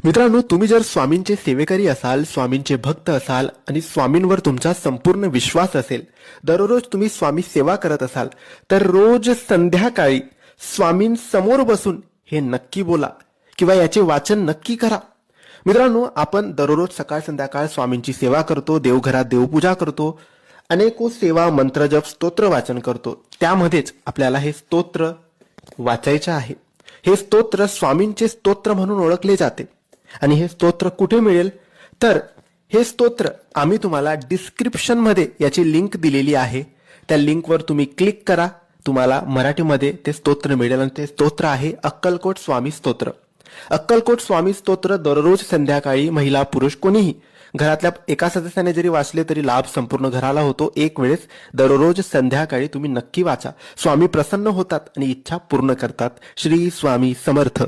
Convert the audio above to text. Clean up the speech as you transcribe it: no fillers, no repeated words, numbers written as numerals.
मित्रांनो, तुम्ही जर स्वामींचे सेवेकरी असाल, स्वामींचे भक्त असाल आणि स्वामींवर तुमचा संपूर्ण विश्वास असेल, दररोज तुम्ही स्वामी सेवा करत असाल, तर रोज संध्याकाळी स्वामींसमोर बसून हे नक्की बोला किंवा याचे वाचन नक्की करा. मित्रांनो, आपण दररोज सकाळ संध्याकाळ स्वामींची सेवा करतो, देवघरात देवपूजा करतो, अनेको सेवा मंत्रजप स्तोत्र वाचन करतो. त्यामध्येच आपल्याला हे स्तोत्र वाचायचे आहे. हे स्तोत्र स्वामींचे स्तोत्र म्हणून ओळखले जाते. आणि हे स्तोत्र कुठे मिळेल? तर हे स्तोत्र आम्ही तुम्हाला डिस्क्रिप्शन मध्ये याची लिंक दिलेली आहे. त्या लिंकवर तुम्ही क्लिक करा, तुम्हाला मराठीमध्ये ते स्तोत्र मिळेल. आणि ते स्तोत्र आहे अक्कलकोट स्वामी स्तोत्र. अक्कलकोट स्वामी स्तोत्र दररोज संध्याकाळी महिला पुरुष कोणीही घरातल्या एका सदस्याने जरी वाचले तरी लाभ संपूर्ण घराला होतो. एक वेळेस दररोज संध्याकाळी तुम्ही नक्की वाचा. स्वामी प्रसन्न होतात आणि इच्छा पूर्ण करतात. श्री स्वामी समर्थ.